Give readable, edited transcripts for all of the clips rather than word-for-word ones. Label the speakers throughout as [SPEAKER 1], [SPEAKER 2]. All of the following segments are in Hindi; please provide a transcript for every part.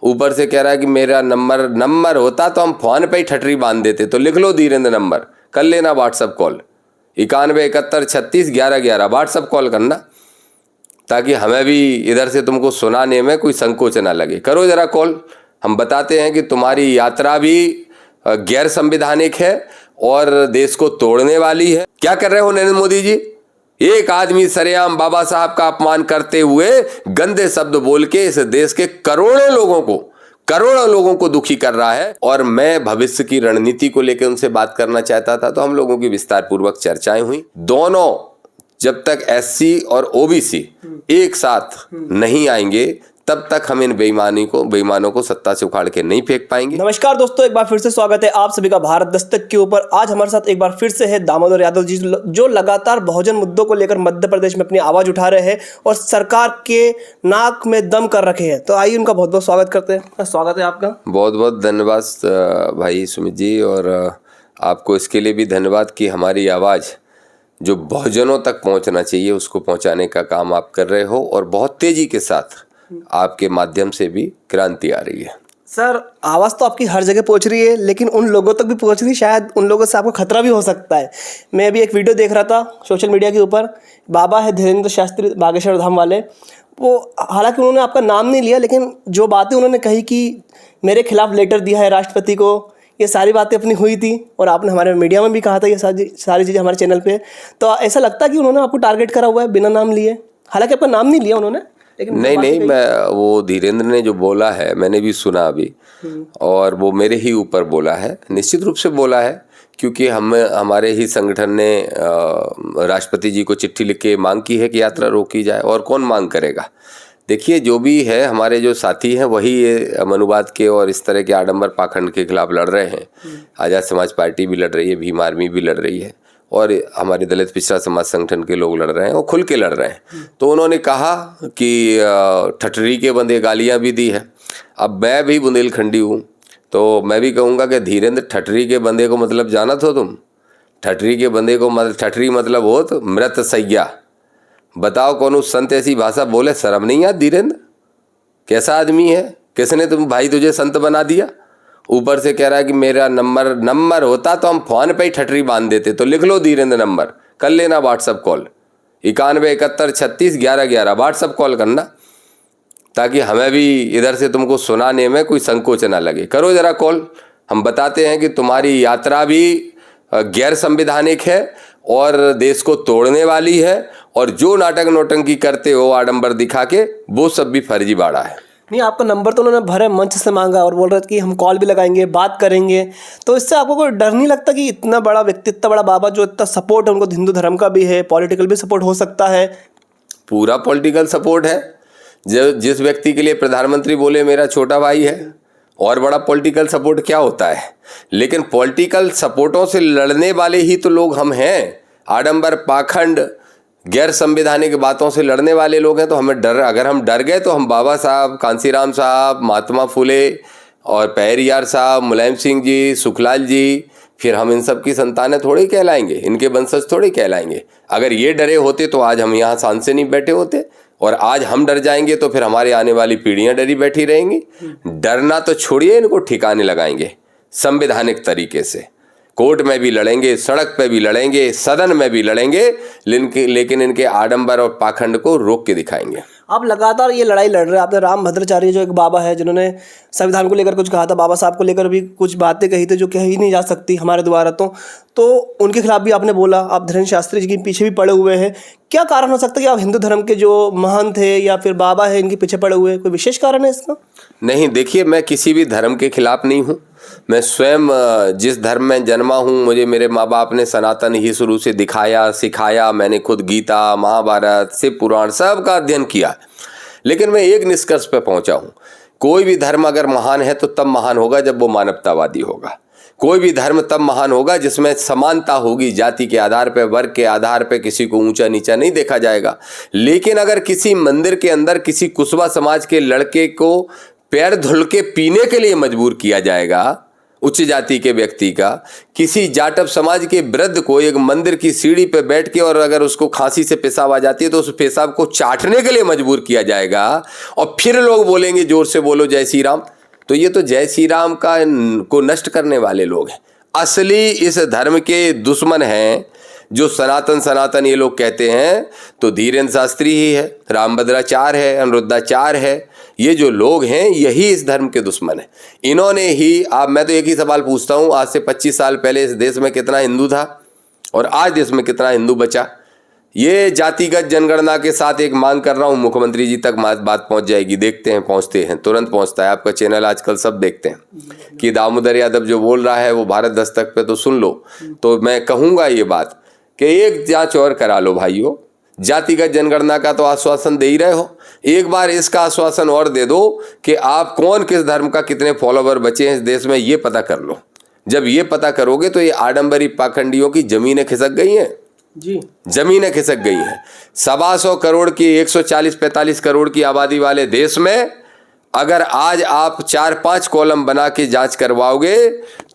[SPEAKER 1] ऊपर से कह रहा है कि मेरा नंबर होता तो हम फोन पे ही ठटरी बांध देते। तो लिख लो धीरेन्द्र नंबर, कर लेना व्हाट्सअप कॉल 9171361111 व्हाट्सअप कॉल करना, ताकि हमें भी इधर से तुमको सुनाने में कोई संकोच ना लगे। करो जरा कॉल, हम बताते हैं कि तुम्हारी यात्रा भी गैर संवैधानिक है और देश को तोड़ने वाली है। क्या कर रहे हो नरेंद्र मोदी जी? एक आदमी सरेआम बाबा साहब का अपमान करते हुए गंदे शब्द बोल के इस देश के करोड़ों लोगों को दुखी कर रहा है। और मैं भविष्य की रणनीति को लेकर उनसे बात करना चाहता था, तो हम लोगों की विस्तार पूर्वक चर्चाएं हुई। दोनों जब तक एससी और ओबीसी एक साथ नहीं आएंगे तब तक हम इन बेईमानों को सत्ता से उखाड़ के नहीं फेंक पाएंगे।
[SPEAKER 2] नमस्कार दोस्तों, एक बार फिर से स्वागत है आप सभी का भारत दस्तक के ऊपर। आज हमारे साथ एक बार फिर से है दामोदर यादव जी, जो लगातार बहुजन मुद्दों को लेकर मध्य प्रदेश में अपनी आवाज उठा रहे हैं और सरकार के नाक में दम कर रखे हैं। तो आइए उनका बहुत बहुत स्वागत करते हैं। स्वागत है आपका।
[SPEAKER 1] बहुत बहुत धन्यवाद भाई सुमित जी, और आपको इसके लिए भी धन्यवाद कि हमारी आवाज़ जो बहुजनों तक पहुंचना चाहिए उसको पहुंचाने का काम आप कर रहे हो, और बहुत तेजी के साथ आपके माध्यम से भी क्रांति आ रही है।
[SPEAKER 2] सर, आवाज़ तो आपकी हर जगह पहुंच रही है, लेकिन उन लोगों तक भी पहुंच रही है, शायद उन लोगों से आपको खतरा भी हो सकता है। मैं अभी एक वीडियो देख रहा था सोशल मीडिया के ऊपर, बाबा है धीरेन्द्र शास्त्री बागेश्वर धाम वाले, वो हालांकि उन्होंने आपका नाम नहीं लिया, लेकिन जो बातें उन्होंने कही कि मेरे खिलाफ लेटर दिया है राष्ट्रपति को, ये सारी बातें अपनी हुई थी और आपने हमारे मीडिया में भी कहा था ये सारी चीज़ें हमारे चैनल पे। तो ऐसा लगता है कि उन्होंने आपको टारगेट करा हुआ है बिना नाम लिए, हालांकि आपका नाम नहीं लिया उन्होंने, लेकिन
[SPEAKER 1] नहीं, मैं वो धीरेन्द्र ने जो बोला है मैंने भी सुना अभी, और वो मेरे ही ऊपर बोला है, निश्चित रूप से बोला है, क्योंकि हमारे ही संगठन ने राष्ट्रपति जी को चिट्ठी लिख के मांग की है कि यात्रा रोकी जाए, और कौन मांग करेगा। देखिए, जो भी है हमारे जो साथी हैं वही ये मनुवाद के और इस तरह के आडंबर पाखंड के खिलाफ लड़ रहे हैं। आज़ाद समाज पार्टी भी लड़ रही है, भीम आर्मी भी लड़ रही है, और हमारे दलित पिछड़ा समाज संगठन के लोग लड़ रहे हैं और खुल के लड़ रहे हैं। तो उन्होंने कहा कि ठठरी के बंदे गालियां भी दी है। अब मैं भी बुंदेलखंडी हूँ, तो मैं भी कहूँगा कि धीरेन्द्र, ठठरी के बंदे को मतलब जाना तो तुम, ठठरी के बंदे को मतलब, ठठरी मतलब हो तो मृत सैया। बताओ कौन उस संत ऐसी भाषा बोले? शर्म नहीं यार धीरेन्द्र, कैसा आदमी है? किसने तुम भाई तुझे संत बना दिया? ऊपर से कह रहा है कि मेरा नंबर होता तो हम फोन पे ही ठटरी बांध देते। तो लिख लो धीरेन्द्र नंबर, कर लेना व्हाट्सअप कॉल 9171361111 व्हाट्सअप कॉल करना, ताकि हमें भी इधर से तुमको सुनाने में कोई संकोच ना लगे। करो जरा कॉल, हम बताते हैं कि तुम्हारी यात्रा भी गैर संवैधानिक है और देश को तोड़ने वाली है, और जो नाटक नौटंकी करते हो आडंबर दिखा के, वो सब भी फर्जीवाड़ा है।
[SPEAKER 2] नहीं, आपका नंबर तो उन्होंने भरे मंच से मांगा और बोल रहे थे कि हम कॉल भी लगाएंगे, बात करेंगे। तो इससे आपको कोई डर नहीं लगता कि इतना बड़ा व्यक्ति, इतना बड़ा बाबा, जो इतना सपोर्ट है उनको, हिंदू धर्म का भी है, पॉलिटिकल भी सपोर्ट हो सकता है?
[SPEAKER 1] पूरा पॉलिटिकल सपोर्ट है। जिस व्यक्ति के लिए प्रधानमंत्री बोले मेरा छोटा भाई है, और बड़ा पॉलिटिकल सपोर्ट क्या होता है? लेकिन पॉलिटिकल सपोर्टों से लड़ने वाले ही तो लोग हम हैं। आडंबर पाखंड गैर संवैधानिक बातों से लड़ने वाले लोग हैं। तो हमें डर, अगर हम डर गए तो हम बाबा साहब, कांसीराम साहब, महात्मा फुले और पेरियार साहब, मुलायम सिंह जी, सुखलाल जी, फिर हम इन सब की संतानें थोड़ी कहलाएंगे, इनके वंशज थोड़ी कहलाएंगे। अगर ये डरे होते तो आज हम यहाँ शान से नहीं बैठे होते, और आज हम डर जाएंगे तो फिर हमारी आने वाली पीढ़ियां डरी बैठी रहेंगी। डरना तो छोड़िए, इनको ठिकाने लगाएंगे संवैधानिक तरीके से। कोर्ट में भी लड़ेंगे, सड़क पे भी लड़ेंगे, सदन में भी लड़ेंगे, लेकिन इनके आडंबर और पाखंड को रोक के दिखाएंगे।
[SPEAKER 2] आप लगातार ये लड़ाई लड़ रहे हैं। आपने राम भद्राचार्य जो एक बाबा है जिन्होंने संविधान को लेकर कुछ कहा था, बाबा साहब को लेकर भी कुछ बातें कही थी जो कही नहीं जा सकती हमारे द्वारा, तो उनके खिलाफ भी आपने बोला। आप धीरेन्द्र शास्त्री जी के पीछे भी पड़े हुए हैं। क्या कारण हो सकता है कि आप हिंदू धर्म के जो महंत है या फिर बाबा है इनके पीछे पड़े हुए हैं? कोई विशेष कारण है इसका?
[SPEAKER 1] नहीं, देखिए, मैं किसी भी धर्म के खिलाफ नहीं हूँ। मैं स्वयं जिस धर्म में जन्मा हूँ, मुझे मेरे माँ बाप ने सनातन ही शुरू से दिखाया, सिखाया। मैंने खुद गीता, महाभारत, शिव पुराण सब का अध्ययन किया। लेकिन मैं एक निष्कर्ष पे पहुंचा हूँ, कोई भी धर्म अगर महान है तो तब महान होगा जब वो मानवतावादी होगा। कोई भी धर्म तब महान होगा जिसमें समानता होगी, जाति के आधार पे, वर्ग के आधार पे किसी को ऊंचा नीचा नहीं देखा जाएगा। लेकिन अगर किसी मंदिर के अंदर किसी कुशवा समाज के लड़के को पैर धुल के पीने के लिए मजबूर किया जाएगा, उच्च जाति के व्यक्ति का, किसी जाटव समाज के वृद्ध को एक मंदिर की सीढ़ी पे बैठ के, और अगर उसको खांसी से पेशाब आ जाती है तो उस पेशाब को चाटने के लिए मजबूर किया जाएगा, और फिर लोग बोलेंगे जोर से बोलो जय श्री राम। तो ये तो जय श्री राम का को नष्ट करने वाले लोग हैं। असली इस धर्म के दुश्मन हैं जो सनातन ये लोग कहते हैं, तो धीरेन्द्र शास्त्री ही है, रामभद्राचार्य है, अनिरुद्धाचार्य है। ये जो लोग हैं यही इस धर्म के दुश्मन हैं। इन्होंने ही, आप, मैं तो एक ही सवाल पूछता हूँ, आज से 25 साल पहले इस देश में कितना हिंदू था और आज देश में कितना हिंदू बचा? ये जातिगत जनगणना के साथ एक मांग कर रहा हूँ, मुख्यमंत्री जी तक बात पहुँच जाएगी। देखते हैं, पहुँचते हैं, तुरंत पहुँचता है। आपका चैनल आजकल सब देखते हैं कि दामोदर यादव जो बोल रहा है वो भारत दस्तक पे तो सुन लो। तो मैं कहूँगा ये बात कि एक जांच और करा लो भाइयों। जातिगत जनगणना का तो आश्वासन दे ही रहे हो, एक बार इसका आश्वासन और दे दो कि आप कौन किस धर्म का कितने फॉलोवर बचे हैं इस देश में, ये पता कर लो। जब ये पता करोगे तो ये आडंबरी पाखंडियों की जमीनें खिसक गई हैं
[SPEAKER 2] जी,
[SPEAKER 1] जमीनें खिसक गई हैं। 125 करोड़ की 140-45 करोड़ की आबादी वाले देश में अगर आज आप 4-5 कॉलम बना के जांच करवाओगे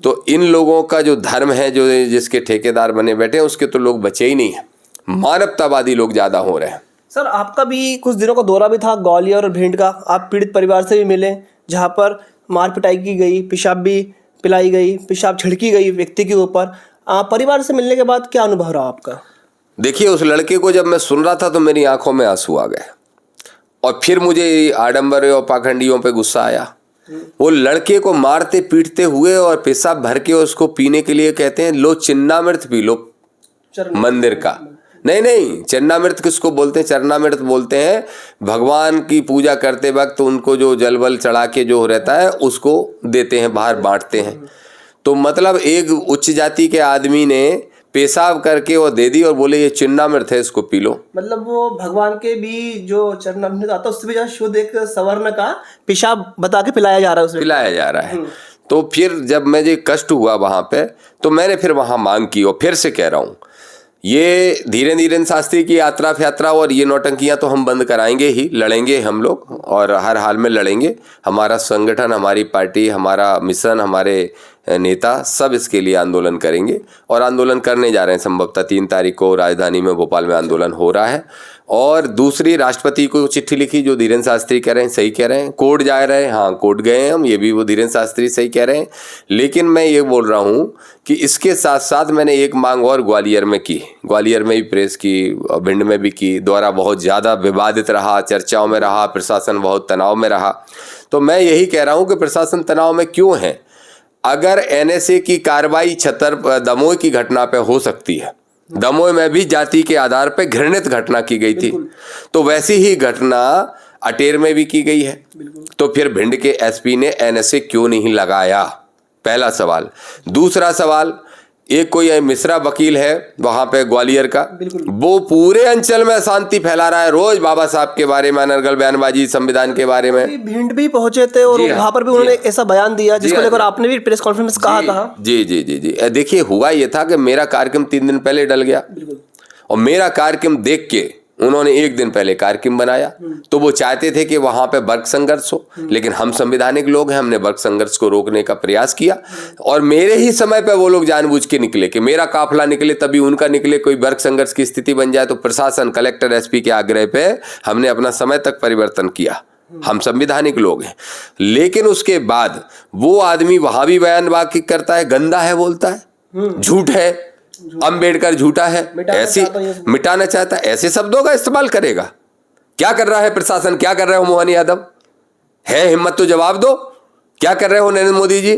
[SPEAKER 1] तो इन लोगों का जो धर्म है, जो जिसके ठेकेदार बने बैठे हैं, उसके तो लोग बचे ही नहीं है। मानवतावादी लोग ज्यादा हो रहे हैं।
[SPEAKER 2] सर आपका भी कुछ दिनों का दौरा भी था ग्वालियर और भिंड का, आप पीड़ित परिवार से भी मिले जहाँ पर मार पिटाई की गई, पेशाब भी पिलाई गई, पेशाब छिड़की गई व्यक्ति के ऊपर। परिवार से मिलने के बाद क्या अनुभव रहा आपका?
[SPEAKER 1] देखिए, उस लड़के को जब मैं सुन रहा था तो मेरी आंखों में आंसू आ गए, और फिर मुझे आडंबर और पाखंडियों पे गुस्सा आया। वो लड़के को मारते पीटते हुए और पेशाब भर के उसको पीने के लिए कहते हैं लो चिन्नामृत पी लो मंदिर का। नहीं, चरणामृत किसको बोलते हैं? चरणामृत बोलते हैं भगवान की पूजा करते वक्त उनको जो जल वल चढ़ा के जो रहता है उसको देते हैं, बाहर बांटते हैं। तो मतलब एक उच्च जाति के आदमी ने पेशाब करके वो दे दी और बोले ये चिन्नामृत है, इसको पी लो।
[SPEAKER 2] मतलब वो भगवान के भी जो चरणामृत आता है उससे भी ज्यादा शुद्ध एक सवर्ण का पेशाब बता के पिलाया जा रहा है, उसमें पिलाया जा रहा
[SPEAKER 1] है। तो फिर जब मुझे कष्ट हुआ वहां पे, तो मैंने फिर वहां मांग की, और फिर से कह रहा हूँ ये धीरेन्द्र शास्त्री की यात्रा और ये नौटंकियां तो हम बंद कराएंगे ही, लड़ेंगे हम लोग, और हर हाल में लड़ेंगे। हमारा संगठन, हमारी पार्टी, हमारा मिशन, हमारे नेता सब इसके लिए आंदोलन करेंगे, और आंदोलन करने जा रहे हैं। संभवतः 3 तारीख को राजधानी में भोपाल में आंदोलन हो रहा है। और दूसरी, राष्ट्रपति को चिट्ठी लिखी, जो धीरेन्द्र शास्त्री कह रहे हैं सही कह रहे हैं। कोर्ट जा रहे हैं, हाँ कोर्ट गए हैं हम, ये भी वो धीरेन्द्र शास्त्री सही कह रहे हैं। लेकिन मैं ये बोल रहा हूँ कि इसके साथ साथ मैंने एक मांग और ग्वालियर में की, ग्वालियर में भी प्रेस की, भिंड में भी की। दौरा बहुत ज़्यादा विवादित रहा, चर्चाओं में रहा, प्रशासन बहुत तनाव में रहा। तो मैं यही कह रहा हूँ कि प्रशासन तनाव में क्यों है? अगर एनएसए की कार्रवाई दमोह की घटना पे हो सकती है, दमोह में भी जाति के आधार पर घृणित घटना की गई थी, तो वैसी ही घटना अटेर में भी की गई है। तो फिर भिंड के एसपी ने एनएसए क्यों नहीं लगाया? पहला सवाल। दूसरा सवाल, एक कोई मिश्रा वकील है वहां पे ग्वालियर का, वो पूरे अंचल में शांति फैला रहा है, रोज बाबा साहब के बारे में अनर्गल बयानबाजी, संविधान के बारे में।
[SPEAKER 2] भिंड भी पहुंचे थे और वहां पर भी उन्होंने ऐसा बयान दिया जिसको लेकर आपने भी प्रेस कॉन्फ्रेंस कहा था।
[SPEAKER 1] जी जी जी जी। देखिए, हुआ ये था कि मेरा कार्यक्रम 3 दिन पहले डल गया, और मेरा कार्यक्रम देख के उन्होंने 1 दिन पहले कार्यक्रम बनाया। तो वो चाहते थे कि वहां पे वर्ग संघर्ष हो, लेकिन हम संवैधानिक लोग हैं, हमने वर्ग संघर्ष को रोकने का प्रयास किया। और मेरे ही समय पे वो लोग जानबूझ के निकले कि मेरा काफिला निकले तभी उनका निकले, कोई वर्ग संघर्ष की स्थिति बन जाए। तो प्रशासन, कलेक्टर, एसपी के आग्रह पे हमने अपना समय तक परिवर्तन किया। हम संवैधानिक लोग हैं। लेकिन उसके बाद वो आदमी वहां भी बयानबाजी करता है, गंदा है बोलता है, झूठ है, अंबेडकर झूठा है, ऐसी मिटाना चाहता है, ऐसे शब्दों का इस्तेमाल करेगा। क्या कर रहा है प्रशासन? क्या कर रहे हो मोहन यादव? है हिम्मत तो जवाब दो, क्या कर रहे हो नरेंद्र मोदी जी?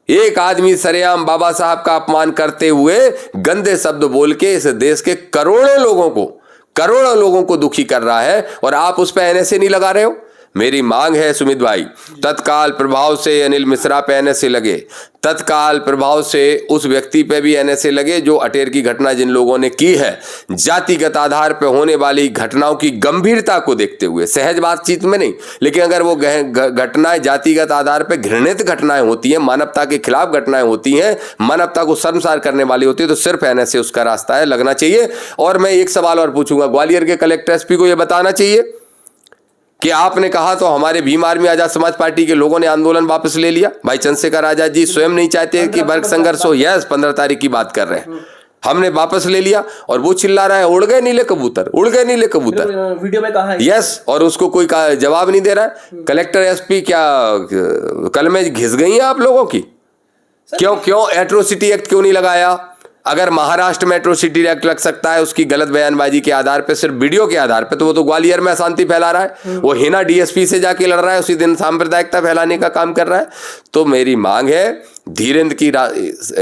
[SPEAKER 1] एक आदमी सरेआम बाबा साहब का अपमान करते हुए गंदे शब्द बोल के इस देश के करोड़ों लोगों को दुखी कर रहा है, और आप उस पर एनएसए नहीं लगा रहे हो। मेरी मांग है सुमित भाई, तत्काल प्रभाव से अनिल मिश्रा पे एनएसए लगे, तत्काल प्रभाव से उस व्यक्ति पे भी एनएसए लगे जो अटेर की घटना जिन लोगों ने की है। जातिगत आधार पर होने वाली घटनाओं की गंभीरता को देखते हुए, सहज बातचीत में नहीं, लेकिन अगर वो घटनाएं जातिगत आधार पर घृणित घटनाएं होती हैं, मानवता के खिलाफ घटनाएं होती हैं, मानवता को शर्मसार करने वाली होती है, तो सिर्फ एनएसए उसका रास्ता है, लगना चाहिए। और मैं एक सवाल और पूछूंगा, ग्वालियर के कलेक्टर एसपी को यह बताना चाहिए कि आपने कहा तो हमारे भीम आर्मी आजाद समाज पार्टी के लोगों ने आंदोलन वापस ले लिया। भाई चंद्रशेखर आजाद जी स्वयं नहीं चाहते कि वर्ग संघर्ष हो। यस, 15 तारीख की बात कर रहे हैं, हमने वापस ले लिया। और वो चिल्ला रहा है उड़ गए नीले कबूतर, उड़ गए नीले कबूतर,
[SPEAKER 2] वीडियो में कहा है।
[SPEAKER 1] यस, और उसको कोई जवाब नहीं दे रहा है। कलेक्टर एसपी क्या कल में घिस गई है आप लोगों की? क्यों एट्रोसिटी एक्ट क्यों नहीं लगाया? अगर महाराष्ट्र में एट्रोसिटी एक्ट लग सकता है उसकी गलत बयानबाजी के आधार पे, सिर्फ वीडियो के आधार पे, तो वो तो ग्वालियर में अशांति फैला रहा है। वो हिना डीएसपी से जाके लड़ रहा है, उसी दिन सांप्रदायिकता फैलाने का काम कर रहा है। तो मेरी मांग है धीरेन्द्र की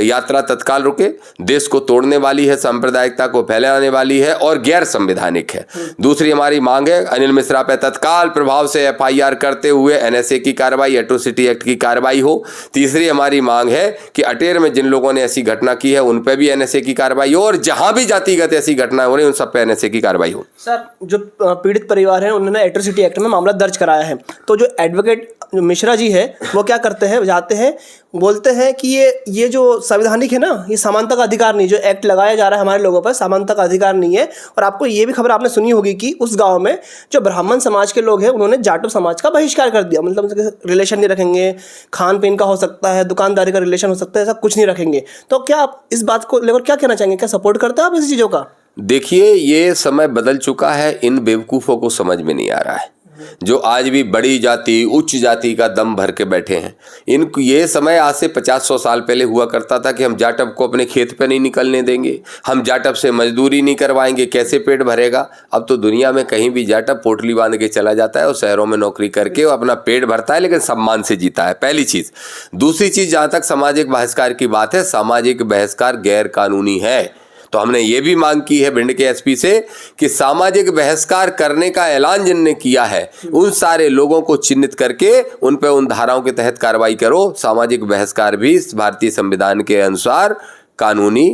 [SPEAKER 1] यात्रा तत्काल रुके। देश को तोड़ने वाली है, सांप्रदायिकता को फैलाने वाली है और गैर संवैधानिक है। दूसरी हमारी मांग है अनिल मिश्रा पे तत्काल प्रभाव से एफआईआर करते हुए एनएसए की कार्रवाई, एट्रोसिटी एक्ट की कार्रवाई हो। तीसरी हमारी मांग है कि अटेर में जिन लोगों ने ऐसी घटना की है उन पर भी एनएसए की कार्रवाई हो, और जहां भी जातिगत ऐसी घटना हो रही उन सब पे एनएसए की कार्रवाई हो।
[SPEAKER 2] सर, जो पीड़ित परिवार है उन्होंने एट्रोसिटी एक्ट में मामला दर्ज कराया है, तो जो एडवोकेट मिश्रा जी है वो क्या करते हैं, जाते हैं बोलते हैं कि ये जो संवैधानिक है ना, ये समानता का अधिकार नहीं, जो एक्ट लगाया जा रहा है हमारे लोगों पर समानता का अधिकार नहीं है। और आपको ये भी खबर आपने सुनी होगी कि उस गांव में जो ब्राह्मण समाज के लोग हैं उन्होंने जाटव समाज का बहिष्कार कर दिया, मतलब उनके रिलेशन नहीं रखेंगे, खान पीन का हो सकता है, दुकानदारी का रिलेशन हो सकता है, ऐसा कुछ नहीं रखेंगे। तो क्या आप इस बात को लेकर क्या कहना चाहेंगे, क्या सपोर्ट करते हैं आप इस चीज़ों का?
[SPEAKER 1] देखिए, ये समय बदल चुका है, इन बेवकूफ़ों को समझ में नहीं आ रहा है जो आज भी बड़ी जाति उच्च जाति का दम भर के बैठे हैं। इनको ये समय आज से 50-100 साल पहले हुआ करता था कि हम जाटव को अपने खेत पे नहीं निकलने देंगे, हम जाटव से मजदूरी नहीं करवाएंगे, कैसे पेट भरेगा। अब तो दुनिया में कहीं भी जाटव पोटली बांध के चला जाता है और शहरों में नौकरी करके वो अपना पेट भरता है, लेकिन सम्मान से जीता है, पहली चीज़। दूसरी चीज़, जहाँ तक सामाजिक बहिष्कार की बात है, सामाजिक बहिष्कार गैर कानूनी है। तो हमने ये भी मांग की है भिंड के एसपी से कि सामाजिक बहिष्कार करने का ऐलान जिनने किया है उन सारे लोगों को चिन्हित करके उन पर उन धाराओं के तहत कार्रवाई करो। सामाजिक बहिष्कार भी भारतीय संविधान के अनुसार कानूनी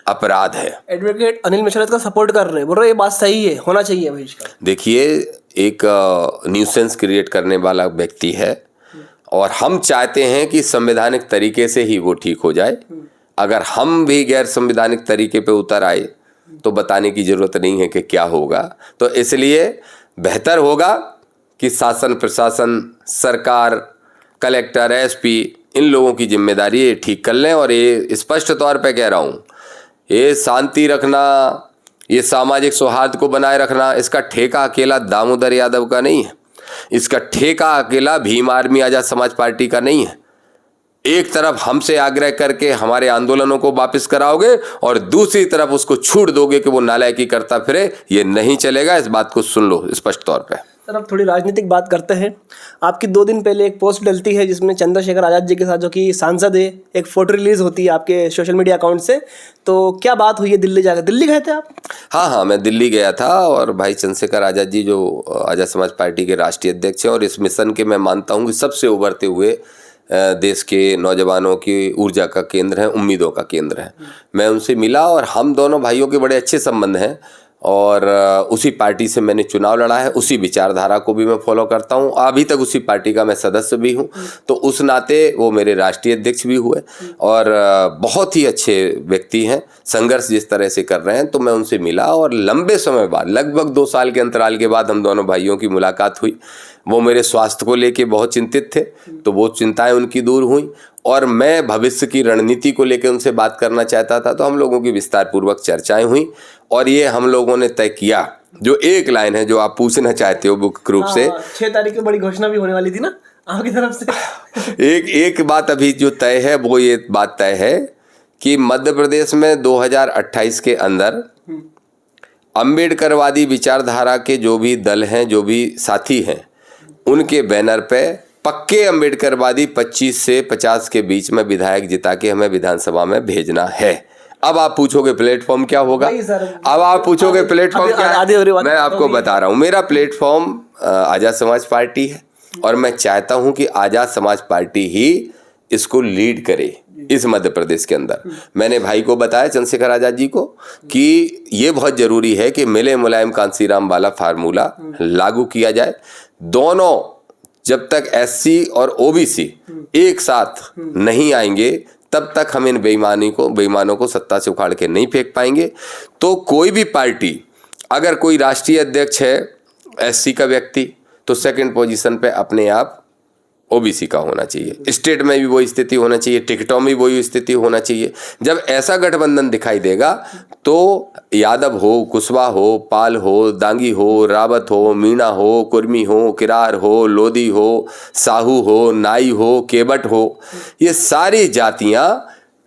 [SPEAKER 1] अपराध है।
[SPEAKER 2] एडवोकेट अनिल मिश्रा का सपोर्ट कर रहे हैं, बोल रहे ये बात सही है, होना चाहिए बहिष्कार।
[SPEAKER 1] देखिए, एक न्यूसेंस क्रिएट करने वाला व्यक्ति है और हम चाहते हैं कि संवैधानिक तरीके से ही वो ठीक हो जाए। अगर हम भी गैर संवैधानिक तरीके पे उतर आए तो बताने की ज़रूरत नहीं है कि क्या होगा। तो इसलिए बेहतर होगा कि शासन प्रशासन, सरकार, कलेक्टर, एसपी, इन लोगों की जिम्मेदारी ये ठीक कर लें। और ये स्पष्ट तौर पे कह रहा हूँ, ये शांति रखना, ये सामाजिक सौहार्द को बनाए रखना, इसका ठेका अकेला दामोदर यादव का नहीं है, इसका ठेका अकेला भीम आर्मी आजाद समाज पार्टी का नहीं है। एक तरफ हमसे आग्रह करके हमारे आंदोलनों को वापस कराओगे और दूसरी तरफ उसको छूट दोगे कि वो नालायकी करता फिरे, ये नहीं चलेगा। इस बात को सुन लो स्पष्ट तौर पे।
[SPEAKER 2] सर, अब थोड़ी राजनीतिक बात करते हैं। आपकी 2 दिन पहले एक पोस्ट डलती है जिसमें चंद्रशेखर आजाद जी के साथ, जो कि सांसद है, एक फोटो रिलीज होती है आपके सोशल मीडिया अकाउंट से। तो क्या बात हुई है दिल्ली जाकर? दिल्ली गए थे आप?
[SPEAKER 1] हाँ, मैं दिल्ली गया था और भाई चंद्रशेखर आजाद जी जो आजाद समाज पार्टी के राष्ट्रीय अध्यक्ष हैं और इस मिशन के मैं मानता हूँ कि सबसे उभरते हुए देश के नौजवानों की ऊर्जा का केंद्र है, उम्मीदों का केंद्र है। मैं उनसे मिला और हम दोनों भाइयों के बड़े अच्छे संबंध हैं और उसी पार्टी से मैंने चुनाव लड़ा है, उसी विचारधारा को भी मैं फॉलो करता हूं, अभी तक उसी पार्टी का मैं सदस्य भी हूं। तो उस नाते वो मेरे राष्ट्रीय अध्यक्ष भी हुए और बहुत ही अच्छे व्यक्ति हैं, संघर्ष जिस तरह से कर रहे हैं। तो मैं उनसे मिला और लंबे समय बाद, लगभग 2 साल के अंतराल के बाद हम दोनों भाइयों की मुलाकात हुई। वो मेरे स्वास्थ्य को लेके बहुत चिंतित थे, तो वो चिंताएं उनकी दूर हुई और मैं भविष्य की रणनीति को लेकर उनसे बात करना चाहता था। तो हम लोगों की विस्तार पूर्वक चर्चाएं हुई और ये हम लोगों ने तय किया, जो एक लाइन है जो आप पूछना चाहते हो मुख्य रूप से।
[SPEAKER 2] 6 तारीख को बड़ी घोषणा भी होने वाली थी ना आपकी तरफ से।
[SPEAKER 1] एक बात अभी जो तय है वो ये बात तय है कि मध्य प्रदेश में 2028 के अंदर अम्बेडकरवादी विचारधारा के जो भी दल हैं, जो भी साथी हैं, उनके बैनर पे पक्के अम्बेडकरवादी 25 से 50 के बीच में विधायक जिता के हमें विधानसभा में भेजना है। अब आप पूछोगे प्लेटफॉर्म क्या होगा? अब आप पूछोगे प्लेटफॉर्म क्या है? मैं आपको बता रहा हूँ, मेरा प्लेटफॉर्म आजाद समाज पार्टी है और मैं चाहता हूँ कि आजाद समाज पार्टी ही इसको लीड करे इस मध्य प्रदेश के अंदर। मैंने भाई को बताया, चंद्रशेखर आजाद जी को, कि ये बहुत जरूरी है कि मिले मुलायम कांसीराम वाला फार्मूला लागू किया जाए। दोनों जब तक एससी और ओबीसी एक साथ नहीं आएंगे तब तक हम इन बेईमानों को सत्ता से उखाड़ के नहीं फेंक पाएंगे। तो कोई भी पार्टी, अगर कोई राष्ट्रीय अध्यक्ष है एससी का व्यक्ति, तो सेकंड पोजीशन पे अपने आप ओबीसी का होना चाहिए। स्टेट में भी वही स्थिति होना चाहिए, टिकटों में वही स्थिति होना चाहिए। जब ऐसा गठबंधन दिखाई देगा तो यादव हो, कुशवाहा हो, पाल हो, दांगी हो, रावत हो, मीणा हो, कुर्मी हो, किरार हो, लोधी हो, साहू हो, नाई हो, केवट हो, ये सारी जातियां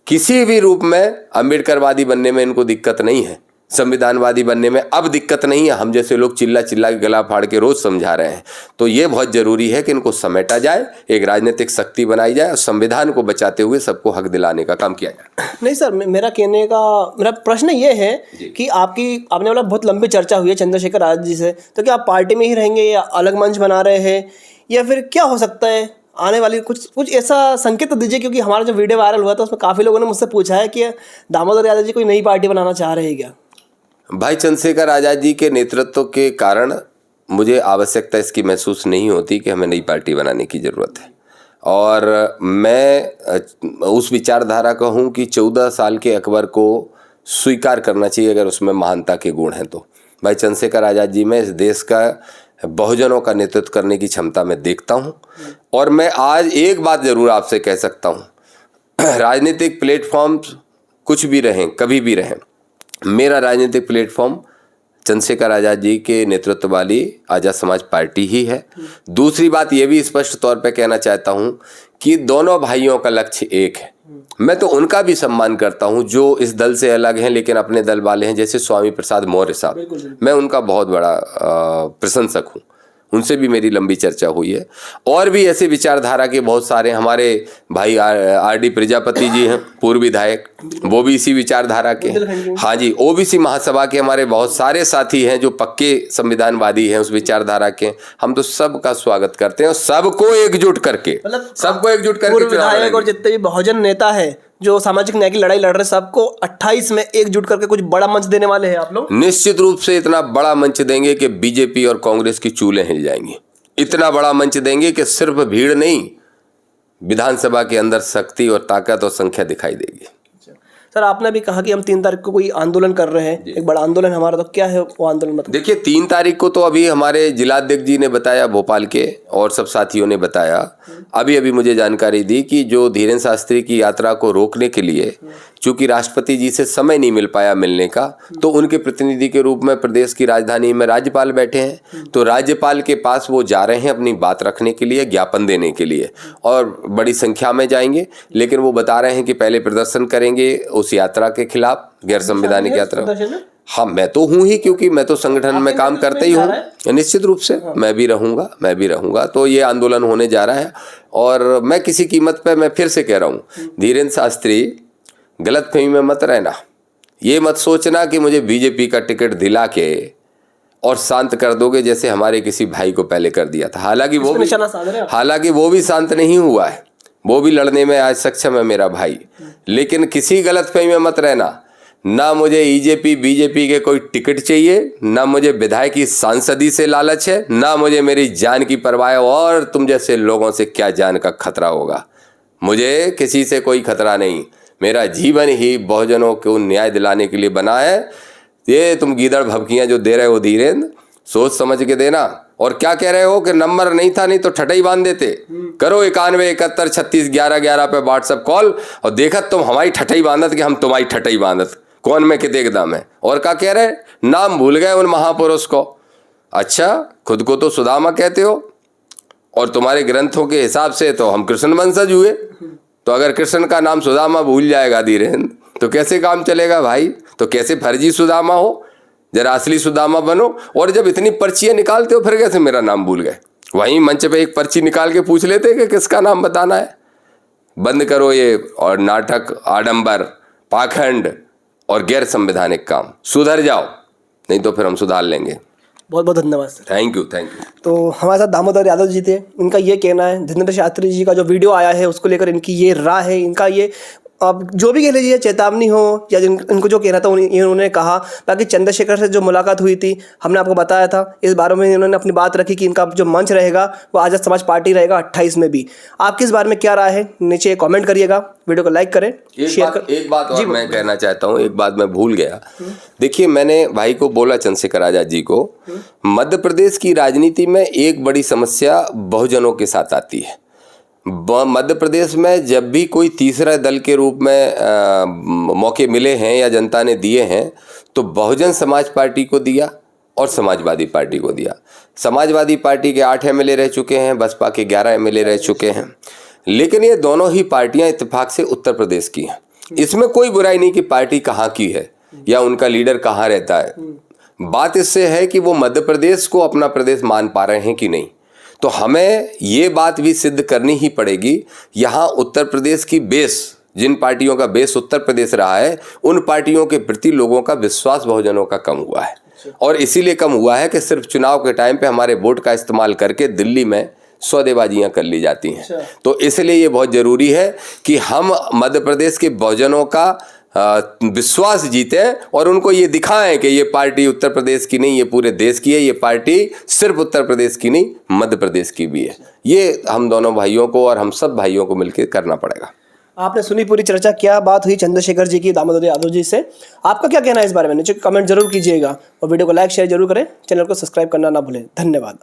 [SPEAKER 1] किसी भी रूप में अम्बेडकरवादी बनने में इनको दिक्कत नहीं है, संविधानवादी बनने में अब दिक्कत नहीं है। हम जैसे लोग चिल्ला चिल्ला के गला फाड़ के रोज समझा रहे हैं। तो ये बहुत जरूरी है कि इनको समेटा जाए, एक राजनीतिक शक्ति बनाई जाए और संविधान को बचाते हुए सबको हक दिलाने का काम किया जाए।
[SPEAKER 2] नहीं सर, मेरा प्रश्न ये है कि आपने बोला बहुत लंबी चर्चा हुई है चंद्रशेखर आजाद जी से, तो क्या आप पार्टी में ही रहेंगे या अलग मंच बना रहे हैं या फिर क्या हो सकता है आने वाली कुछ ऐसा संकेत तो दीजिए, क्योंकि हमारा जो वीडियो वायरल हुआ था उसमें काफ़ी लोगों ने मुझसे पूछा है कि दामोदर यादव जी कोई नई पार्टी बनाना चाह रहे हैं क्या।
[SPEAKER 1] भाई चंद्रशेखर आजाद जी के नेतृत्व के कारण मुझे आवश्यकता इसकी महसूस नहीं होती कि हमें नई पार्टी बनाने की ज़रूरत है। और मैं उस विचारधारा का हूँ कि 14 साल के अकबर को स्वीकार करना चाहिए अगर उसमें महानता के गुण हैं तो। भाई चंद्रशेखर आजाद जी में इस देश का बहुजनों का नेतृत्व करने की क्षमता मैं देखता हूँ। और मैं आज एक बात ज़रूर आपसे कह सकता हूँ, राजनीतिक प्लेटफॉर्म कुछ भी रहें, कभी भी रहें, मेरा राजनीतिक प्लेटफॉर्म चंद्रशेखर आजाद जी के नेतृत्व वाली आज़ाद समाज पार्टी ही है। दूसरी बात ये भी स्पष्ट तौर पे कहना चाहता हूँ कि दोनों भाइयों का लक्ष्य एक है। मैं तो उनका भी सम्मान करता हूँ जो इस दल से अलग हैं लेकिन अपने दल वाले हैं, जैसे स्वामी प्रसाद मौर्य साहब, मैं उनका बहुत बड़ा प्रशंसक हूँ, उनसे भी मेरी लंबी चर्चा हुई है। और भी ऐसे विचारधारा के बहुत सारे हमारे भाई आर.डी. प्रजापति जी हैं, पूर्व विधायक, वो भी इसी विचारधारा के हैं। हाँ जी, ओबीसी महासभा के हमारे बहुत सारे साथी हैं जो पक्के संविधानवादी हैं, उस विचारधारा के। हम तो सबका स्वागत करते हैं और सबको एकजुट करके
[SPEAKER 2] पूर्व विधायक और जितने भी बहुजन नेता है जो सामाजिक न्याय की लड़ाई लड़ रहे, सबको 28 में एकजुट करके कुछ बड़ा मंच देने वाले हैं आप लोग।
[SPEAKER 1] निश्चित रूप से इतना बड़ा मंच देंगे कि बीजेपी और कांग्रेस की चूलें हिल जाएंगी। इतना बड़ा मंच देंगे कि सिर्फ भीड़ नहीं, विधानसभा के अंदर शक्ति और ताकत और संख्या दिखाई देगी।
[SPEAKER 2] सर, आपने भी कहा कि हम 3 तारीख को कोई आंदोलन कर रहे हैं, एक बड़ा आंदोलन हमारा, तो क्या है वो आंदोलन मतलब?
[SPEAKER 1] देखिए 3 तारीख को तो अभी हमारे जिलाध्यक्ष जी ने बताया भोपाल के, और सब साथियों ने बताया, अभी मुझे जानकारी दी कि जो धीरेन्द्र शास्त्री की यात्रा को रोकने के लिए चूंकि राष्ट्रपति जी से समय नहीं मिल पाया मिलने का, तो उनके प्रतिनिधि के रूप में प्रदेश की राजधानी में राज्यपाल बैठे हैं। तो राज्यपाल के पास वो जा रहे हैं अपनी बात रखने के लिए, ज्ञापन देने के लिए, और बड़ी संख्या में जाएंगे। लेकिन वो बता रहे हैं कि पहले प्रदर्शन करेंगे उस यात्रा के खिलाफ, गैर संवैधानिक यात्रा। हाँ, मैं तो हूँ ही, क्योंकि मैं तो संगठन में काम करते ही हूँ। निश्चित रूप से मैं भी रहूँगा। तो ये आंदोलन होने जा रहा है। और मैं किसी कीमत पे, मैं फिर से कह रहा हूँ, धीरेन्द्र शास्त्री गलतफहमी में मत रहना। ये मत सोचना कि मुझे बीजेपी का टिकट दिला के और शांत कर दोगे जैसे हमारे किसी भाई को पहले कर दिया था। हालांकि वो भी शांत नहीं हुआ है, वो भी लड़ने में आज सक्षम है मेरा भाई। लेकिन किसी गलतफहमी में मत रहना, ना मुझे ईजेपी बीजेपी के कोई टिकट चाहिए, ना मुझे विधायकी सांसदी से लालच है, ना मुझे मेरी जान की परवाह है। और तुम जैसे लोगों से क्या जान का खतरा होगा, मुझे किसी से कोई खतरा नहीं। मेरा जीवन ही बहुजनों को न्याय दिलाने के लिए बना है। ये तुम गीदड़ भभकियां जो दे रहे हो धीरेन्द्र, सोच समझ के देना। और क्या कह रहे हो कि नंबर नहीं था, नहीं तो ठटई बांध देते। करो 91 71 36 11 11 पे व्हाट्सएप कॉल और देखत तुम हमारी ठटई बांधत कि हम तुम्हारी ठटई बांधत, कौन में कितने एकदम है। और क्या कह रहे, नाम भूल गए उन महापुरुष को। अच्छा, खुद को तो सुदामा कहते हो और तुम्हारे ग्रंथों के हिसाब से तो हम कृष्ण वंशज हुए। तो अगर कृष्ण का नाम सुदामा भूल जाएगा धीरेन्द्र, तो कैसे काम चलेगा भाई? तो कैसे फर्जी सुदामा हो, जरा असली सुदामा बनो। और जब इतनी पर्चियां निकालते हो फिर कैसे मेरा नाम भूल गए? वहीं मंच पे एक पर्ची निकाल के पूछ लेते कि किसका नाम बताना है। बंद करो ये और नाटक, आडंबर, पाखंड और गैर संवैधानिक काम, सुधर जाओ, नहीं तो फिर हम सुधार लेंगे।
[SPEAKER 2] बहुत बहुत धन्यवाद सर।
[SPEAKER 1] Thank you.
[SPEAKER 2] तो हमारे साथ दामोदर यादव जी थे, इनका ये कहना है, धीरेन्द्र शास्त्री जी का जो वीडियो आया है उसको लेकर इनकी ये राय है, इनका ये अब जो भी कह लीजिए, चेतावनी हो या इनको जो कहना था इन्होंने कहा। बाकी चंद्रशेखर से जो मुलाकात हुई थी, हमने आपको बताया था, इस बारे में इन्होंने अपनी बात रखी कि इनका जो मंच रहेगा वो आज़ाद समाज पार्टी रहेगा 28 में भी। आपकी इस बारे में क्या राय है, नीचे कमेंट करिएगा, वीडियो को लाइक करें, शेयर कर।
[SPEAKER 1] एक बात और मैं कहना चाहता हूँ, एक बात मैं भूल गया। देखिए, मैंने भाई को बोला, चंद्रशेखर आजाद जी को, मध्य प्रदेश की राजनीति में एक बड़ी समस्या बहुजनों के साथ आती है। मध्य प्रदेश में जब भी कोई तीसरा दल के रूप में मौके मिले हैं या जनता ने दिए हैं, तो बहुजन समाज पार्टी को दिया और समाजवादी पार्टी को दिया। समाजवादी पार्टी के 8 एमएलए रह चुके हैं, बसपा के 11 एमएलए रह चुके हैं, लेकिन ये दोनों ही पार्टियां इत्तेफाक से उत्तर प्रदेश की हैं। इसमें कोई बुराई नहीं कि पार्टी कहाँ की है या उनका लीडर कहाँ रहता है। बात इससे है कि वो मध्य प्रदेश को अपना प्रदेश मान पा रहे हैं कि नहीं। तो हमें ये बात भी सिद्ध करनी ही पड़ेगी, यहाँ उत्तर प्रदेश की बेस, जिन पार्टियों का बेस उत्तर प्रदेश रहा है, उन पार्टियों के प्रति लोगों का विश्वास बहुजनों का कम हुआ है। और इसीलिए कम हुआ है कि सिर्फ चुनाव के टाइम पे हमारे वोट का इस्तेमाल करके दिल्ली में सौदेबाजियां कर ली जाती हैं। तो इसलिए ये बहुत ज़रूरी है कि हम मध्य प्रदेश के बहुजनों का विश्वास जीते और उनको ये दिखाएं कि ये पार्टी उत्तर प्रदेश की नहीं, ये पूरे देश की है। ये पार्टी सिर्फ उत्तर प्रदेश की नहीं, मध्य प्रदेश की भी है। ये हम दोनों भाइयों को और हम सब भाइयों को मिलकर करना पड़ेगा।
[SPEAKER 2] आपने सुनी पूरी चर्चा, क्या बात हुई चंद्रशेखर जी की दामोदर यादव जी से। आपका क्या कहना है इस बारे में, नीचे कमेंट जरूर कीजिएगा और वीडियो को लाइक शेयर जरूर करें, चैनल को सब्सक्राइब करना ना भूलें। धन्यवाद।